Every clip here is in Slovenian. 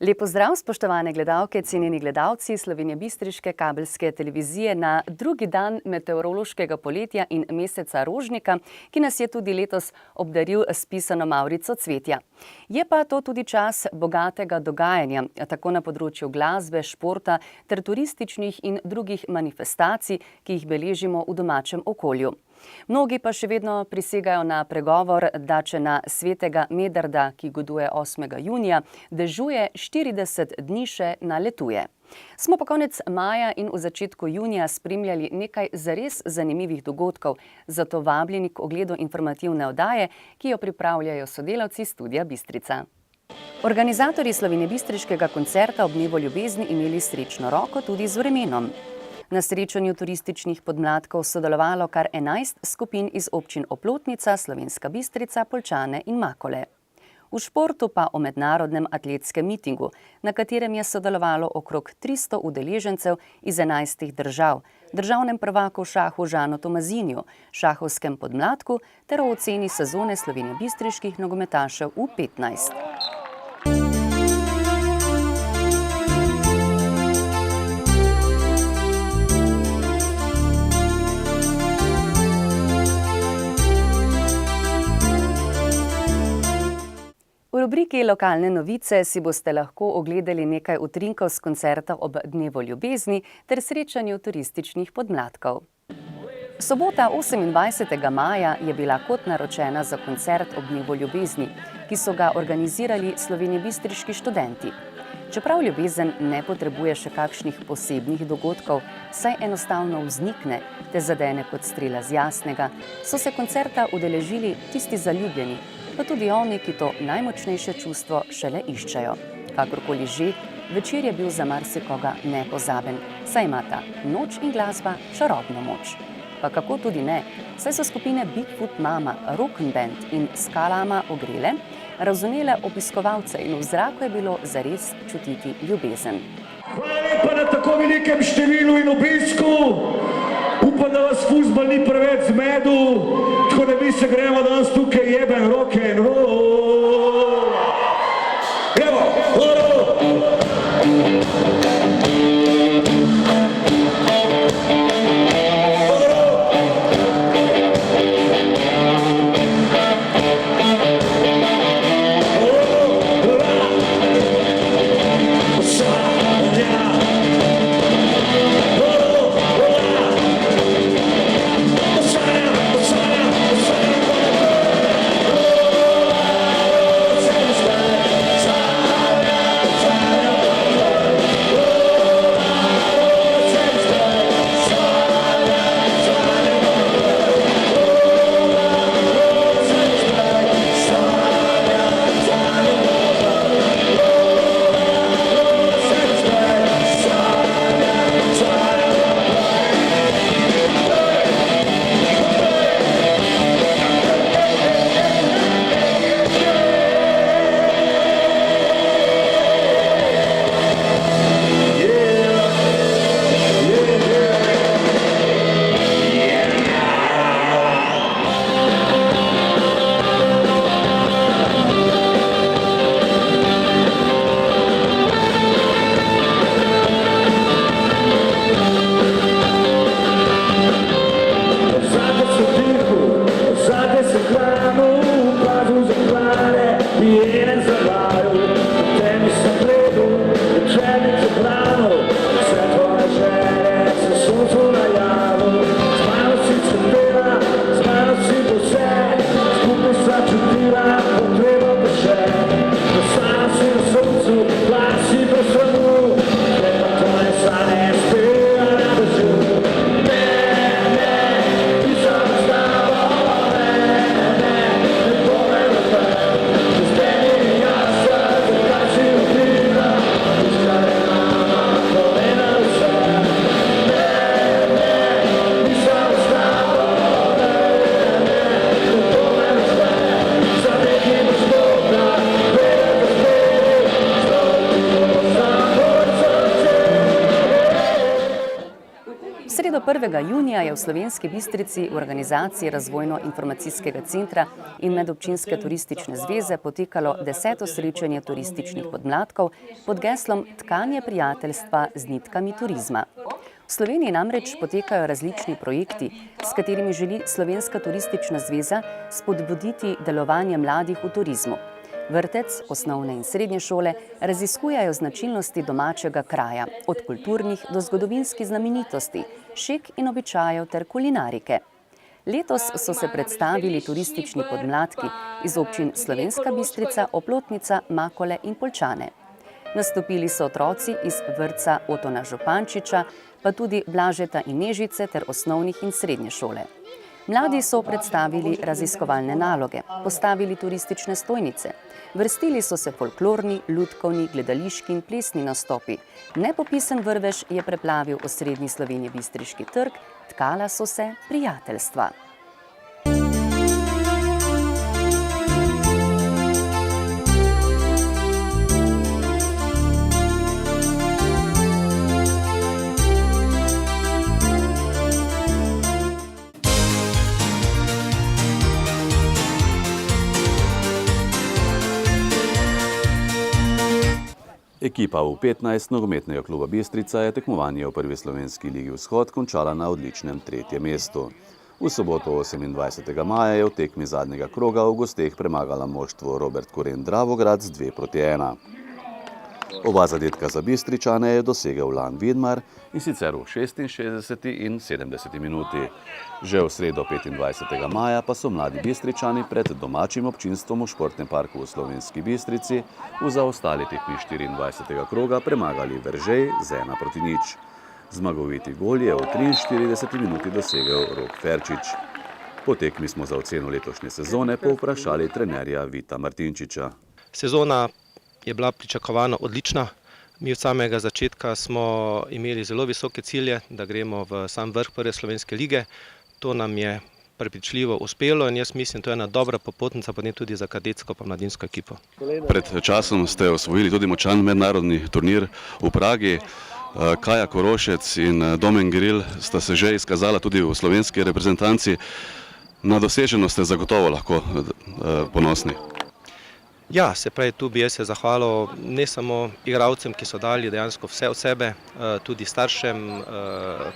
Lep pozdrav, spoštovane gledalke, cenjeni gledalci Slovenije Bistriške kabelske televizije na drugi dan meteorološkega poletja in meseca rožnika, ki nas je tudi letos obdaril s pisano mavrico cvetja. Je pa to tudi čas bogatega dogajanja, tako na področju glasbe, športa ter turističnih in drugih manifestacij, ki jih beležimo v domačem okolju. Mnogi pa še vedno prisegajo na pregovor, da če na svetega Medrda, ki goduje 8. junija, dežuje, 40 dni še naletuje. Smo pa konec maja in v začetku junija spremljali nekaj zares zanimivih dogodkov, zato vabljeni k ogledu informativne oddaje, ki jo pripravljajo sodelavci Studia Bistrica. Organizatorji slovenjebistriškega koncerta ob dnevu ljubezni imeli srečno roko tudi z vremenom. Na srečanju turističnih podmladkov sodelovalo kar 11 skupin iz občin Oplotnica, Slovenska Bistrica, Poljčane in Makole. V športu pa o mednarodnem atletskem mitingu, na katerem je sodelovalo okrog 300 udeležencev iz 11 držav, državnem prvaku v šahu Žanu Tomazinju, šahovskem podmladku ter o oceni sezone slovenjebistriških nogometašev v 15. V rubriki Lokalne novice si boste lahko ogledali nekaj utrinkov s koncerta ob dnevu ljubezni ter srečanju turističnih podmladkov. Sobota 28. maja je bila kot naročena za koncert ob dnevu ljubezni, ki so ga organizirali slovenjebistriški študenti. Čeprav ljubezen ne potrebuje še kakšnih posebnih dogodkov, saj enostavno vznikne te zadene kot strela z jasnega, so se koncerta udeležili tisti zaljubljeni, pa tudi oni, ki to najmočnejše čustvo šele iščejo. Kakorkoli že, večer je bil za marsikoga nepozaben, saj imata noč in glasba čarobno moč. Pa kako tudi ne, saj so skupine Bigfoot Mama, Rock'n'Band in Skalama ogrele, razumele obiskovalce in v zraku je bilo zares čutiti ljubezen. Hvala lepa na tako velikem številu in obisku. Upam, da vas fuzbal ni preveč zmedel, tako da mi se gremo danes tukaj jeben rock and roll. Evo, 1. junija je v Slovenski Bistrici v organizaciji Razvojno-informacijskega centra in Medobčinske turistične zveze potekalo 10. srečanje turističnih podmladkov pod geslom Tkanje prijateljstva z nitkami turizma. V Sloveniji namreč potekajo različni projekti, s katerimi želi Slovenska turistična zveza spodbuditi delovanje mladih v turizmu. Vrtec, osnovne in srednje šole raziskujejo značilnosti domačega kraja, od kulturnih do zgodovinskih znamenitosti, šeg in običajev ter kulinarike. Letos so se predstavili turistični podmladki iz občin Slovenska Bistrica, Oplotnica, Makole in Poljčane. Nastopili so otroci iz vrtca Otona Župančiča, pa tudi Blažeta in Nežice ter osnovnih in srednje šole. Mladi so predstavili raziskovalne naloge, postavili turistične stojnice. Vrstili so se folklorni, lutkovni, gledališki in plesni nastopi. Nepopisen vrvež je preplavil osrednji slovenjebistriški trg, tkala so se prijateljstva. Ekipa U15 nogometnega kluba Bistrica je tekmovanje v prvi slovenski ligi Vzhod končala na odličnem 3. mestu. V soboto 28. maja je v tekmi zadnjega kroga v gosteh premagala moštvo Robert Koren Dravograd z 2:1. Oba zadetka za Bistričane je dosegel Lan Vidmar, in sicer v 66. in 70. minuti. Že v sredo 25. maja pa so mladi Bistričani pred domačim občinstvom v športnem parku v Slovenski Bistrici v zaostali tekmi 24. kroga premagali Veržej z 1:0. Zmagoviti gol je v 43. minuti dosegel Rok Ferčič. Po tekmi smo za oceno letošnje sezone povprašali trenerja Vita Martinčiča. Sezona je bila pričakovano odlična. Mi od samega začetka smo imeli zelo visoke cilje, da gremo v sam vrh prve slovenske lige. To nam je prepričljivo uspelo in jaz mislim, to je ena dobra popotnica potem tudi za kadetsko pa mladinsko ekipo. Pred časom ste osvojili tudi močan mednarodni turnir v Pragi. Kaja Korošec in Domen Gril sta se že izkazala tudi v slovenski reprezentanci. Na doseženo ste zagotovo lahko ponosni. Ja, se pravi, tu bi jaz se zahvalil ne samo igralcem, ki so dali dejansko vse od sebe, tudi staršem,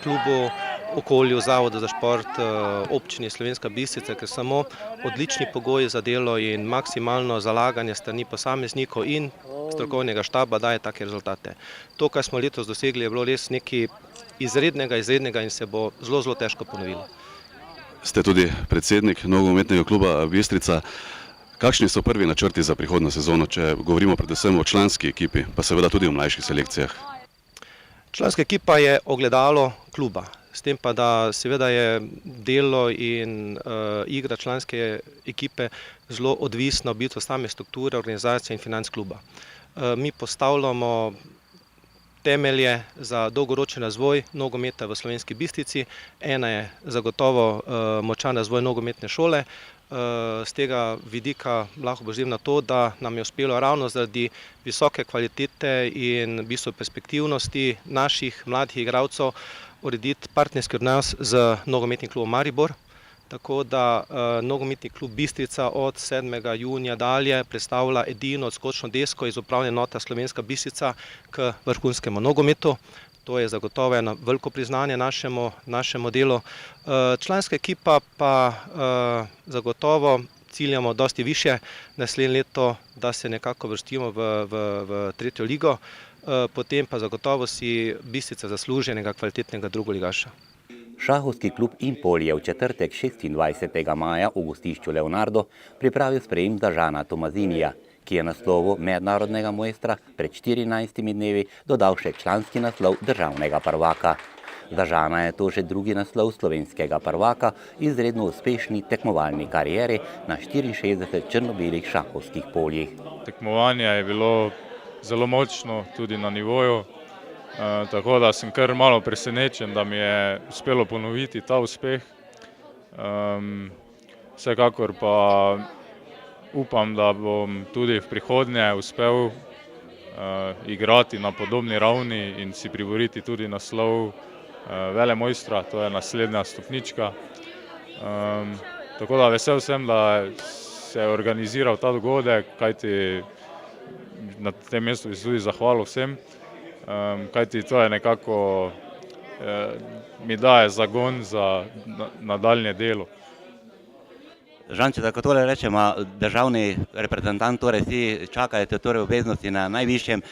klubu, okolju, Zavodu za šport, občini Slovenska Bistrica, ker samo odlični pogoji za delo in maksimalno zalaganje strani posameznikov in strokovnega štaba daje take rezultate. To, kar smo letos dosegli, je bilo res nekaj izrednega in se bo zelo težko ponovilo. Ste tudi predsednik nogometnega kluba Bistrica. Kakšni so prvi načrti za prihodnjo sezono, če govorimo predvsem o članski ekipi, pa seveda tudi o mlajših selekcijah? Članska ekipa je ogledalo kluba, s tem pa, da seveda je delo in igra članske ekipe zelo odvisno od same strukture, organizacije in financ kluba. Mi postavljamo temelje za dolgoročni razvoj nogometa v Slovenski Bistrici. Ena je zagotovo močan razvoj nogometne šole. Z tega vidika lahko pozivam na to, da nam je uspelo ravno zaradi visoke kvalitete in v bistvu perspektivnosti naših mladih igralcev urediti partnerski odnos z nogometnim klubom Maribor. Tako da nogometni klub Bistrica od 7. junija dalje predstavlja edino odskočno desko iz upravne enote Slovenska Bistrica k vrhunskemu nogometu. To je zagotovo eno veliko priznanje našemu delu. Članska ekipa pa zagotovo ciljamo dosti više naslednje leto, da se nekako vrstimo v 3. ligo, potem pa zagotovo si Bistrica zasluži enega kvalitetnega drugoligaša. Šahovski klub Impol je v četrtek 26. maja v gostišču Leonardo pripravil sprejem za Žana Tomazinija, ki je naslovu mednarodnega mojstra pred 14 dnevi dodal še članski naslov državnega prvaka. Za Žana je to že drugi naslov slovenskega prvaka v izredno uspešni tekmovalni karieri na 64 črno-belih šahovskih poljih. Tekmovanje je bilo zelo močno tudi na nivoju, tako da sem kar malo presenečen, da mi je uspelo ponoviti ta uspeh. Vsekakor pa upam, da bom tudi v prihodnje uspel igrati na podobni ravni in si priboriti tudi naslov velemojstra, to je naslednja stopnička. Tako da vesel sem, da se je organiziral ta dogodek, kajti na tem mestu bi se tudi zahvalil vsem, kajti to je nekako mi daje zagon za nadaljnje delo. Žan, če tako tole rečemo, državni reprezentant, torej vsi čakajte torej obveznosti na najvišjem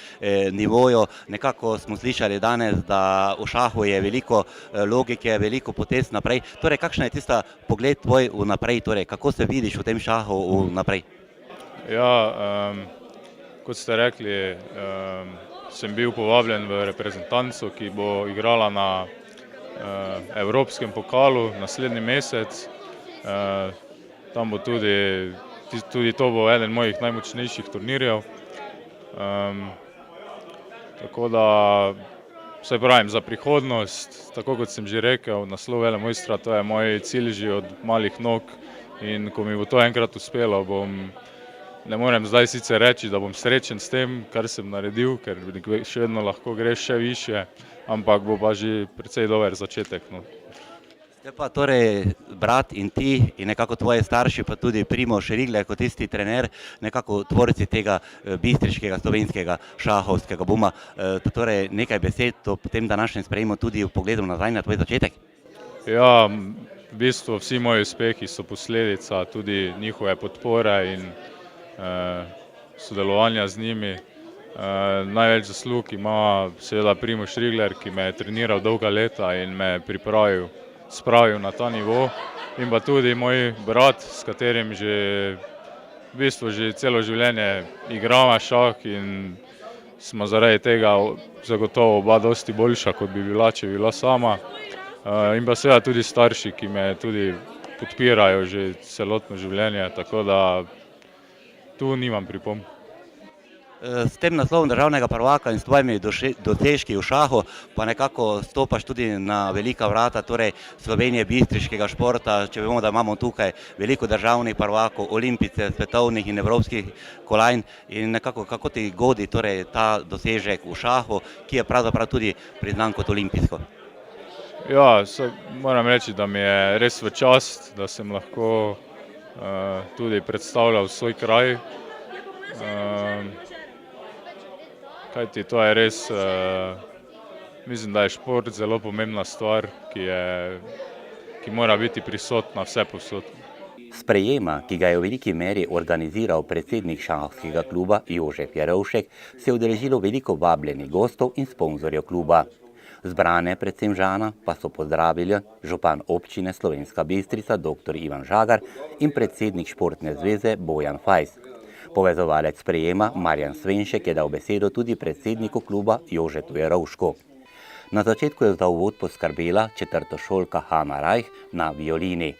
nivoju. Nekako smo slišali danes, da v šahu je veliko logike, veliko potez naprej. Torej, kakšen je tista pogled tvoj vnaprej, torej, kako se vidiš v tem šahu vnaprej? Ja, kot ste rekli, sem bil povabljen v reprezentanco, ki bo igrala na Evropskem pokalu naslednji mesec. Tam bo tudi to bo eden mojih najmočnejših turnirjev. Tako da, vse pravim, za prihodnost, tako kot sem že rekel, naslov velemojstra, to je moj cilj že od malih nog in ko mi bo to enkrat uspelo, ne morem zdaj sicer reči, da bom srečen s tem, kar sem naredil, ker še vedno lahko greš še višje, ampak bo pa že precej dober začetek. Ste pa torej brat in ti in nekako tvoji starši, pa tudi Primož Rigle kot tisti trener, nekako tvorci tega bistriškega, slovenskega šahovskega buma. Torej nekaj besed o tem današnjem sprejemu tudi v pogledu nazaj na tvoj začetek? Ja, v bistvu vsi moji uspehi so posledica tudi njihove podpore in sodelovanja z njimi. Največ zaslug ima seveda Primož Rigler, ki me je treniral dolga leta in me je spravil na ta nivo, in pa tudi moj brat, s katerim že celo življenje igrava šah in smo zaradi tega zagotovo oba dosti boljša, kot bi bila, če bi bila sama. In pa seveda tudi starši, ki me tudi podpirajo že celotno življenje, tako da tu nimam pripomb. S tem naslovom državnega prvaka in s tvojimi dosežki v šahu pa nekako stopaš tudi na velika vrata, torej Slovenije, bistriškega športa, če vemo, da imamo tukaj veliko državnih prvakov, olimpice, svetovnih in evropskih kolajn, in nekako kako ti godi torej ta dosežek v šahu, ki je pravzaprav tudi priznan kot olimpijsko? Ja, moram reči, da mi je res v čast, da sem lahko tudi predstavljal svoj kraj. Kajti to je res, mislim, da je šport zelo pomembna stvar, ki mora biti prisotna vsepovsod. Sprejema, ki ga je v veliki meri organiziral predsednik šahovskega kluba Jožef Jerovšek, se je udeležilo veliko vabljenih gostov in sponzorjev kluba. Zbrane predvsem Žana pa so pozdravili župan občine Slovenska Bistrica dr. Ivan Žagar in predsednik športne zveze Bojan Fajs. Povezovalec sprejema Marjan Svenšek je dal besedo tudi predsedniku kluba Jožetu Jerovšku. Na začetku je za uvod poskrbela četrtošolka Hanna Rajh na violini.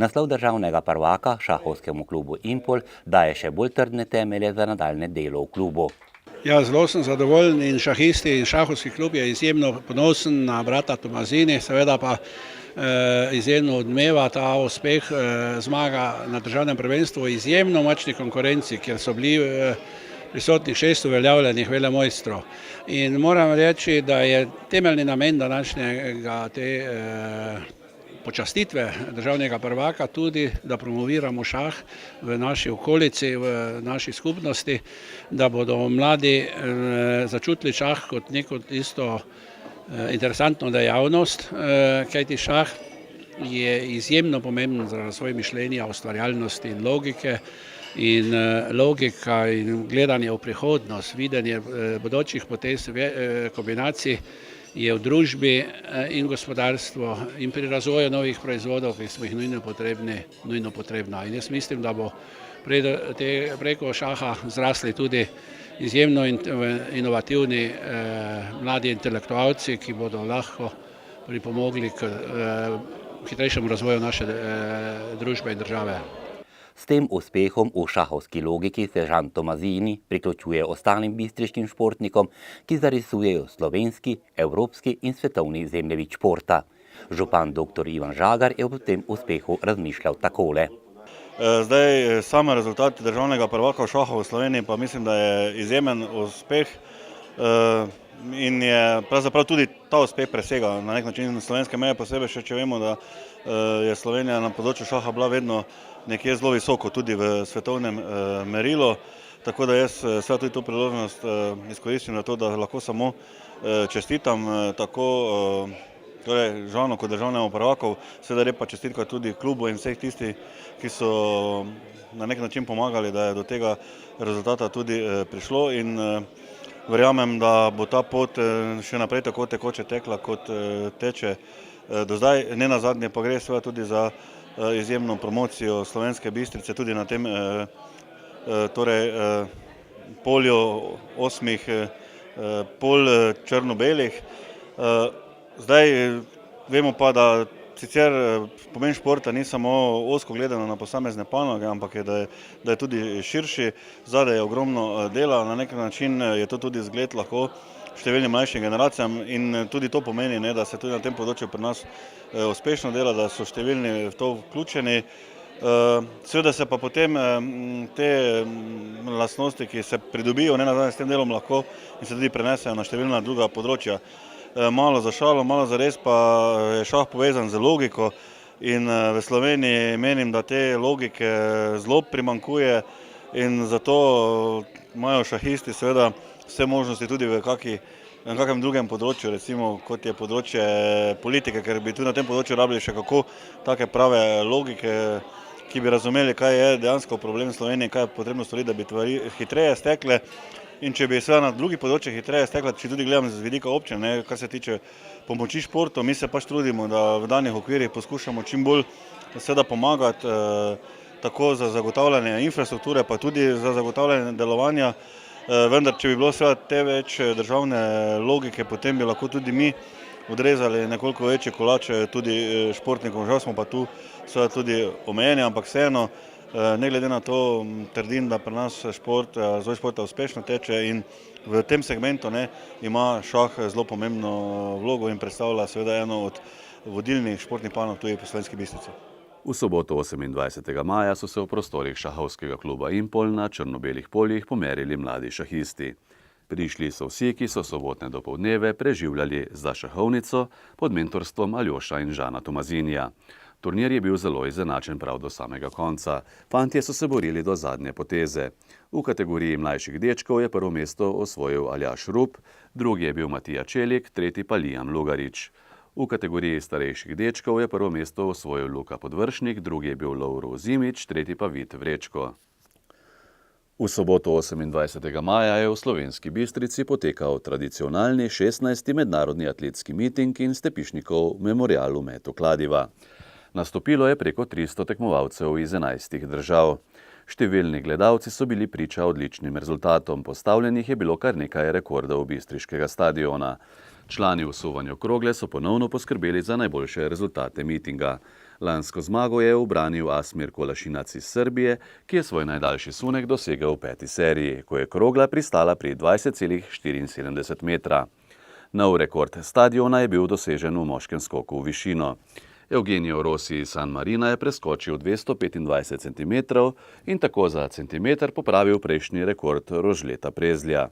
Naslov državnega prvaka šahovskemu klubu Impol daje še bolj trdne temelje za nadaljne delo v klubu. Ja, zelo sem zadovoljen in šahisti in šahovski klub je izjemno ponosen na brata Tomazini, seveda pa izjemno odmeva ta uspeh zmaga na državnem prvenstvu v izjemno močni konkurenci, kjer so bili prisotnih 6 uveljavljenih velemojstrov. In moram reči, da je temeljni namen današnjega počastitve državnega prvaka tudi, da promoviramo šah v naši okolici, v naši skupnosti, da bodo mladi začutili šah kot neko isto interesantno dejavnost, kajti šah je izjemno pomemben za razvoj mišljenja, ustvarjalnosti in logike. In logika in gledanje v prihodnost, videnje bodočih potez, kombinacij je v družbi in gospodarstvu in pri razvoju novih proizvodov, ki smo jih nujno potrebna. In jaz mislim, da bo preko šaha zrasli tudi izjemno inovativni mladi intelektualci, ki bodo lahko pripomogli k hitrejšemu razvoju naše družbe in države. S tem uspehom v šahovski logiki se Žan Tomazini priključuje ostalim bistriškim športnikom, ki zarisujejo slovenski, evropski in svetovni zemljevid športa. Župan dr. Ivan Žagar je ob tem uspehu razmišljal takole. Zdaj, same rezultati državnega prvaka v šahu v Sloveniji pa mislim, da je izjemen uspeh in je pravzaprav tudi ta uspeh presega na nek način slovenske meje, posebej še če vemo, da je Slovenija na področju šaha bila vedno nekje zelo visoko, tudi v svetovnem merilu, tako da jaz seveda tudi to priložnost izkoristim na to, da lahko samo čestitam tako torej Žanu kot državnemu prvaku, seveda lepa čestitka tudi klubu in vseh tistih, ki so na nek način pomagali, da je do tega rezultata tudi prišlo in verjamem, da bo ta pot še naprej tako tekoče tekla, kot teče do zdaj. Ne nazadnje pa gre seveda tudi za izjemno promocijo Slovenske Bistrice, tudi na tem torej polju 8 pol črno-belih. Zdaj vemo pa, da sicer pomen športa ni samo ozko gledano na posamezne panoge, ampak da je tudi širši, zadaj je ogromno dela, na nek način je to tudi zgled lahko številnim mlajšim generacijam in tudi to pomeni, da se tudi na tem področju pri nas uspešno dela, da so številni v to vključeni. Seveda se pa potem te lastnosti, ki se pridobijo nenazadnje s tem delom lahko in se tudi prenesejo na številna druga področja. Malo za šalo, malo za res pa je šah povezan z logiko in v Sloveniji menim, da te logike zelo primanjkuje in zato imajo šahisti seveda vse možnosti tudi v kakem drugem področju, recimo kot je področje politike, ker bi tudi na tem področju rabili še kako take prave logike, ki bi razumeli, kaj je dejansko problem v Sloveniji, kaj je potrebno storiti, da bi stvari hitreje stekle. In če bi seveda na drugih področjih hitreje stekla, če tudi gledam z vidika občine, kar se tiče pomoči športu, mi se pač trudimo, da v danih okvirih poskušamo čim bolj seveda pomagati tako za zagotavljanje infrastrukture, pa tudi za zagotavljanje delovanja. Vendar, če bi bilo seveda te več državne logike, potem bi lahko tudi mi odrezali nekoliko večji kolač tudi športnikom. Žal smo pa tu seveda tudi omejeni, ampak vseeno, ne glede na to, trdim, da pri nas razvoj športa uspešno teče in v tem segmentu ima šah zelo pomembno vlogo in predstavlja seveda eno od vodilnih športnih panog tudi po Slovenski Bistrici. V soboto 28. maja so se v prostorih šahovskega kluba Impol na črno-belih poljih pomerili mladi šahisti. Prišli so vsi, ki so sobotne dopoldneve preživljali za šahovnico pod mentorstvom Aljoša in Žana Tomazinija. Turnir je bil zelo izenačen prav do samega konca. Fantje so se borili do zadnje poteze. V kategoriji mlajših dečkov je prvo mesto osvojil Aljaš Rup, drugi je bil Matija Čelik, tretji pa Lijan Lugarič. V kategoriji starejših dečkov je prvo mesto osvojil Luka Podvršnik, drugi je bil Lovro Zimič, tretji pa Vid Vrečko. V soboto 28. maja je v Slovenski Bistrici potekal tradicionalni 16. mednarodni atletski miting in stepišnikov memorial v metu kladiva. Nastopilo je preko 300 tekmovalcev iz 11 držav. Številni gledalci so bili priča odličnim rezultatom, postavljenih je bilo kar nekaj rekordov bistriškega stadiona. Člani v suvanju krogle so ponovno poskrbeli za najboljše rezultate mitinga. Lansko zmago je ubranil Asmir Kolašinac iz Srbije, ki je svoj najdaljši sunek dosegel v 5. seriji, ko je krogla pristala pri 20,74 metra. Nov rekord stadiona je bil dosežen v moškem skoku v višino. Eugenio Rossi iz San Marina je preskočil 225 cm in tako za centimeter popravil prejšnji rekord Rožleta Prezlja.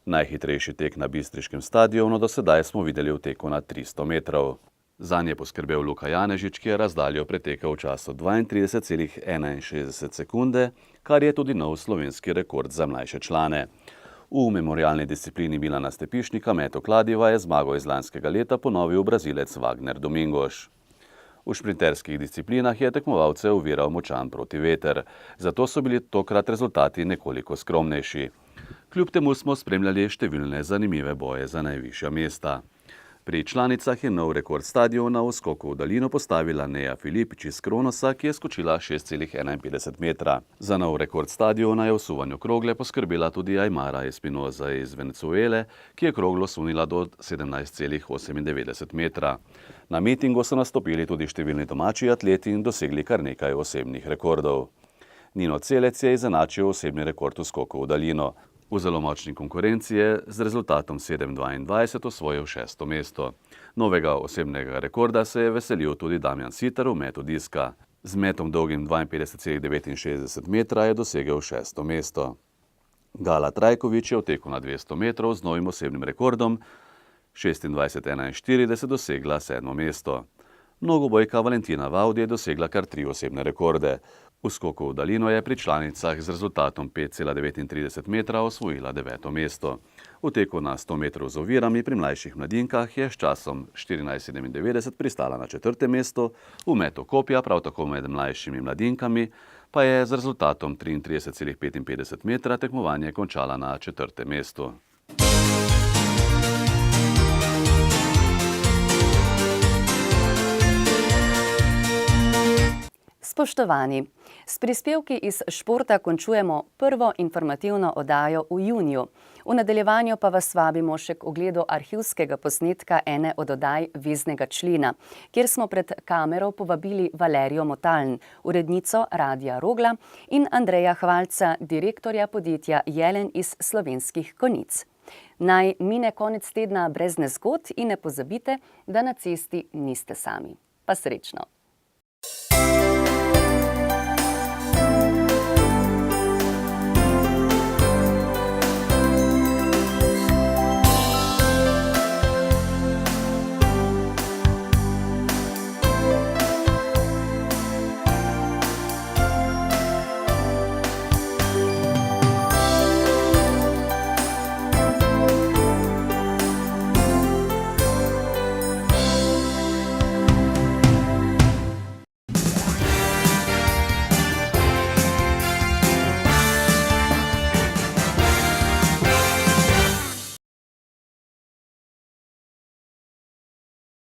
Najhitrejši tek na bistriškem stadionu do sedaj smo videli v teku na 300 metrov. Zanj je poskrbel Luka Janežič, ki je razdaljo pretekel v času 32,61 sekunde, kar je tudi nov slovenski rekord za mlajše člane. V memorialni disciplini Milana Stepišnika metu kladiva je zmago iz lanskega leta ponovil Brazilec Wagner Domingos. V šprinterskih disciplinah je tekmovalce oviral močan protiveter, zato so bili tokrat rezultati nekoliko skromnejši. Kljub temu smo spremljali številne zanimive boje za najvišja mesta. Pri članicah je nov rekord stadiona v skoku v daljino postavila Neja Filipič iz Kronosa, ki je skočila 6,51 metra. Za nov rekord stadiona je v suvanju krogle poskrbela tudi Aymara Espinoza iz Venezuele, ki je kroglo sunila do 17,98 metra. Na mitingu so nastopili tudi številni domači atleti in dosegli kar nekaj osebnih rekordov. Nino Celec je izenačil osebni rekord v skoku v daljino. V zelo močni konkurenci je z rezultatom 7,22 osvojil 6. mesto. Novega osebnega rekorda se je veselil tudi Damjan Sitar v metu diska. Z metom dolgim 52,69 metra je dosegel 6. mesto. Gala Trajkovič je v teku na 200 metrov z novim osebnim rekordom 26,41 dosegla 7. mesto. Mnogobojka Valentina Vaudi je dosegla kar 3 osebne rekorde. V skoku v daljino je pri članicah z rezultatom 5,39 metra osvojila 9. mesto. V teku na 100 metrov z ovirami pri mlajših mladinkah je s časom 14,97 pristala na 4. mesto, v metu kopja, prav tako med mlajšimi mladinkami, pa je z rezultatom 33,55 metra tekmovanje končala na 4. mestu. Spoštovani, s prispevki iz športa končujemo prvo informativno oddajo v juniju. V nadaljevanju pa vas vabimo še k ogledu arhivskega posnetka ene od oddaj Veznega člena, kjer smo pred kamero povabili Valerijo Motaln, urednico Radia Rogla, in Andreja Hvalca, direktorja podjetja Jelen iz Slovenskih Konjic. Naj mine konec tedna brez nezgod in ne pozabite, da na cesti niste sami. Pa srečno!